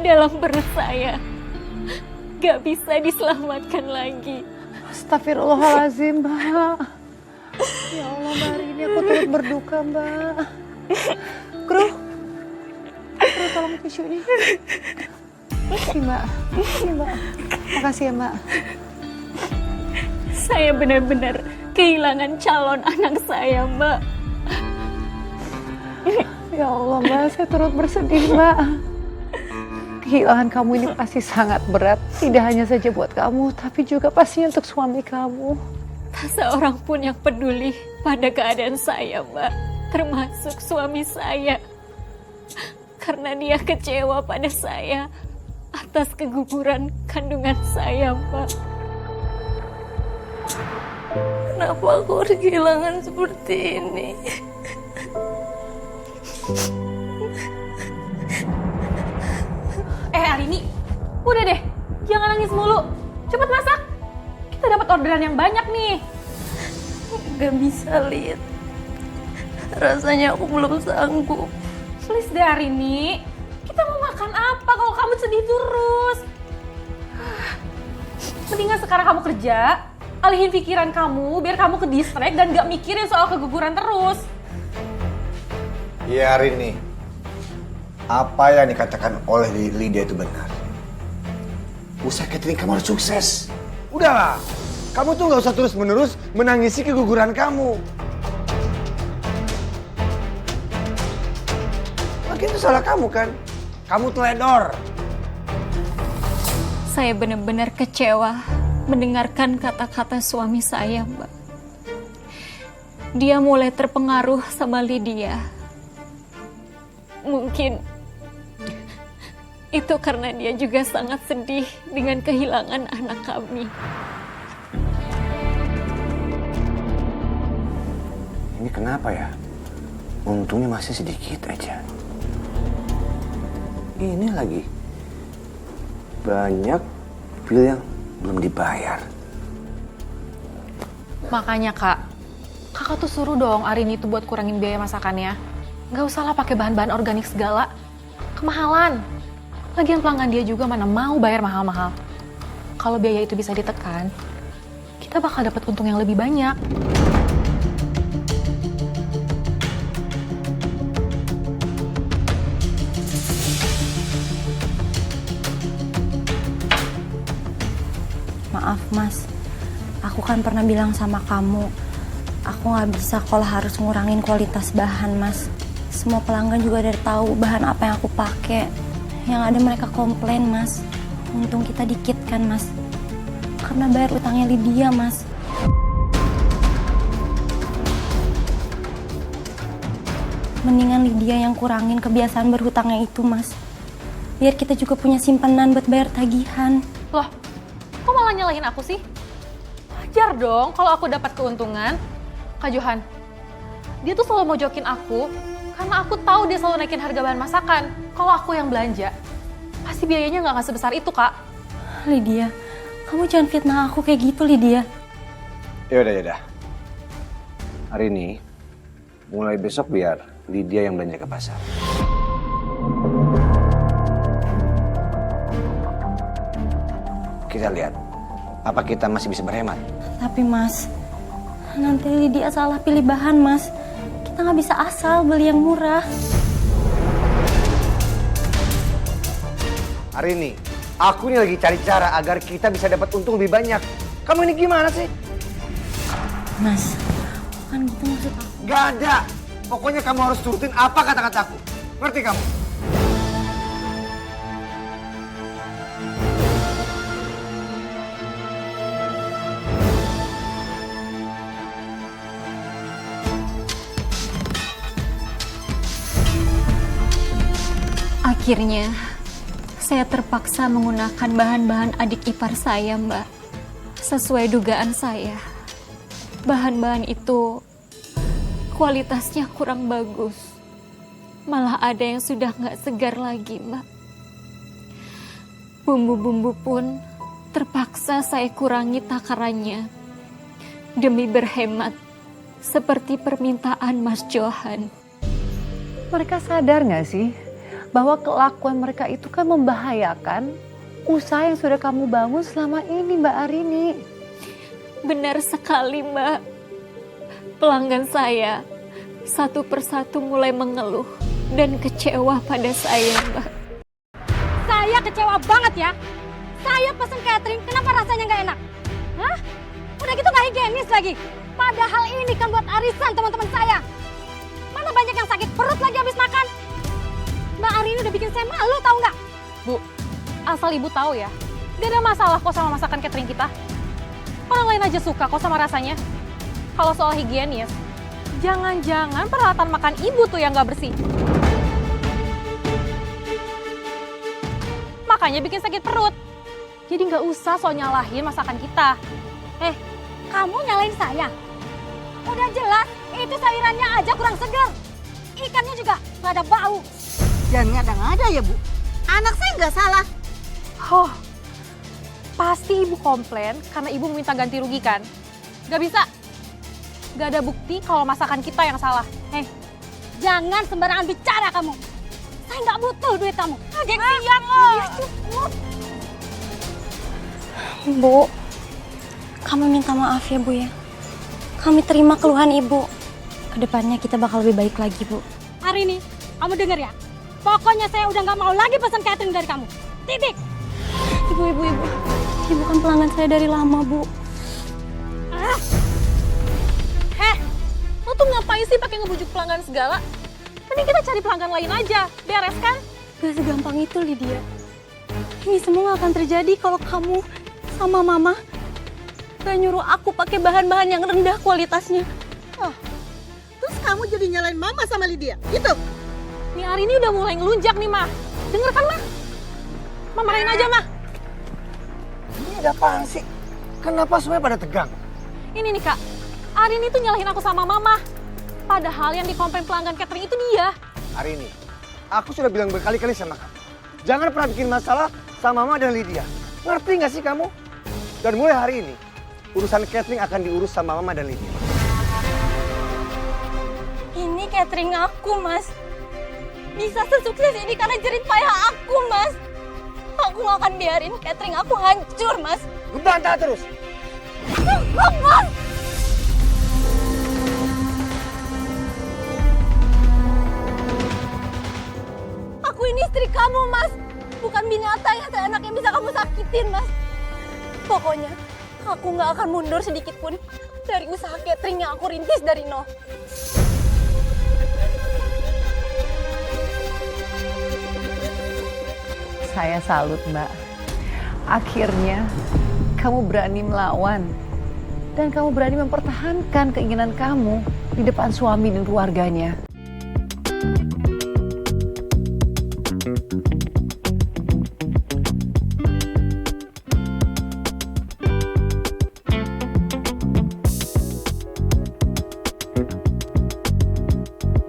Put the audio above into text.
dalam perut saya gak bisa diselamatkan lagi. Astagfirullahaladzim, Mbak. Ya Allah, Mbak Arini, aku turut berduka, Mbak. Kru, tolong tisunya. Makasih, Mbak. Makasih, Mbak. Makasih ya, Mbak. Saya benar-benar kehilangan calon anak saya, Mbak. Ya Allah, Mbak, saya turut bersedih, Mbak. Kehilangan kamu ini pasti sangat berat. Tidak hanya saja buat kamu, tapi juga pastinya untuk suami kamu. Tak seorang pun yang peduli pada keadaan saya, Mbak. Termasuk suami saya. Karena dia kecewa pada saya atas keguguran kandungan saya, Mbak. Kenapa aku harus kehilangan seperti ini? Arini, udah deh, jangan nangis mulu. Cepet masak, kita dapat orderan yang banyak nih. Gak bisa, Lid. Rasanya aku belum sanggup. Please deh Arini, kita mau makan apa kalau kamu sedih terus? Mendingan sekarang kamu kerja, alihin pikiran kamu biar kamu ke distract dan gak mikirin soal keguguran terus. Iya, Rini. Apa yang dikatakan oleh Lydia itu benar. Usaha catering kamu harus sukses. Udahlah, kamu tuh nggak usah terus-menerus menangisi keguguran kamu. Lagian itu salah kamu kan? Kamu teledor. Saya benar-benar kecewa mendengarkan kata-kata suami saya, Mbak. Dia mulai terpengaruh sama Lydia. Mungkin itu karena dia juga sangat sedih dengan kehilangan anak kami. Ini kenapa ya? Untungnya masih sedikit aja. Ini lagi banyak bil yang belum dibayar. Makanya kakak tuh suruh dong Arini tuh buat kurangin biaya masakannya. Gak usah lah pakai bahan-bahan organik segala, kemahalan. Lagian pelanggan dia juga mana mau bayar mahal-mahal. Kalau biaya itu bisa ditekan, kita bakal dapat untung yang lebih banyak. Maaf Mas, aku kan pernah bilang sama kamu, aku nggak bisa kalau harus ngurangin kualitas bahan Mas. Semua pelanggan juga udah tahu bahan apa yang aku pakai. Yang ada mereka komplain Mas. Untung kita dikit kan Mas. Karena bayar utangnya Lydia Mas. Mendingan Lydia yang kurangin kebiasaan berhutangnya itu Mas. Biar kita juga punya simpanan buat bayar tagihan. Loh, kok malah nyalahin aku sih? Wajar dong kalau aku dapat keuntungan. Kak Johan, dia tuh selalu mojokin aku karena aku tahu dia selalu naikin harga bahan masakan. Kalau aku yang belanja, pasti biayanya nggak sebesar itu, Kak. Lydia, kamu jangan fitnah aku kayak gitu, Lydia. Yaudah. Hari ini, mulai besok biar Lydia yang belanja ke pasar. Kita lihat, apa kita masih bisa berhemat? Tapi Mas, nanti Lydia salah pilih bahan Mas. Kita nggak bisa asal beli yang murah. Hari ini, aku nih lagi cari cara agar kita bisa dapat untung lebih banyak. Kamu ini gimana sih? Mas, bukan gitu maksud aku. Gak ada. Pokoknya kamu harus turutin apa kata-kataku. Ngerti kamu? Akhirnya, saya terpaksa menggunakan bahan-bahan adik ipar saya, Mbak. Sesuai dugaan saya, bahan-bahan itu kualitasnya kurang bagus. Malah ada yang sudah nggak segar lagi, Mbak. Bumbu-bumbu pun terpaksa saya kurangi takarannya demi berhemat, seperti permintaan Mas Johan. Mereka sadar nggak sih bahwa kelakuan mereka itu kan membahayakan usaha yang sudah kamu bangun selama ini, Mbak Arini. Benar sekali, Mbak. Pelanggan saya satu persatu mulai mengeluh dan kecewa pada saya, Mbak. Saya kecewa banget ya. Saya pesen catering, kenapa rasanya nggak enak? Hah? Udah gitu nggak higienis lagi. Padahal ini kan buat arisan teman-teman saya. Mana banyak yang sakit perut lagi habis makan. Mbak Arini udah bikin saya malu, tahu nggak? Bu, asal ibu tahu ya, gak ada masalah kok sama masakan catering kita. Orang lain aja suka kok sama rasanya. Kalau soal higienis, jangan-jangan peralatan makan ibu tuh yang gak bersih. Makanya bikin sakit perut. Jadi gak usah so nyalahin masakan kita. Kamu nyalain saya? Udah jelas, itu sayurannya aja kurang segar. Ikannya juga nggak ada bau. Jangan ngada-ngada ya, Bu. Anak saya nggak salah. Oh, pasti ibu komplain karena ibu minta ganti rugi kan? Gak bisa. Gak ada bukti kalau masakan kita yang salah. Jangan sembarangan bicara kamu. Saya nggak butuh duit kamu. Gengsian lo. Bu, kami minta maaf ya Bu ya. Kami terima keluhan Ibu. Kedepannya kita bakal lebih baik lagi Bu. Hari ini, kamu denger ya. Pokoknya saya udah nggak mau lagi pesan catering dari kamu. Titik. Ibu. Ibu kan pelanggan saya dari lama Bu. Lo tuh ngapain sih pakai ngebujuk pelanggan segala? Mending kita cari pelanggan lain aja, beres kan? Gak segampang itu Lydia. Ini semua gak akan terjadi kalau kamu sama Mama gak nyuruh aku pakai bahan-bahan yang rendah kualitasnya. Terus kamu jadi nyalain Mama sama Lydia? Gitu? Nih hari ini udah mulai ngelunjak nih, Mah. Denger kan, Mah? Mah marahin aja, Mah. Ini ada apaan sih? Kenapa semuanya pada tegang? Ini nih, Kak. Arini tuh nyalahin aku sama Mama. Padahal yang dikomplain pelanggan catering itu dia. Hari ini, aku sudah bilang berkali-kali sama kamu. Jangan pernah bikin masalah sama Mama dan Lydia. Ngerti nggak sih kamu? Dan mulai hari ini, urusan catering akan diurus sama Mama dan Lydia. Ini catering aku Mas. Bisa sesukses ini karena jerih payah aku Mas. Aku gak akan biarin catering aku hancur Mas. Gebantah terus! Mas! Aku ini istri kamu, Mas. Bukan binatang yang seenaknya bisa kamu sakitin, Mas. Pokoknya, aku nggak akan mundur sedikit pun dari usaha catering yang aku rintis dari nol. Saya salut, Mbak. Akhirnya kamu berani melawan. Dan kamu berani mempertahankan keinginan kamu di depan suami dan keluarganya.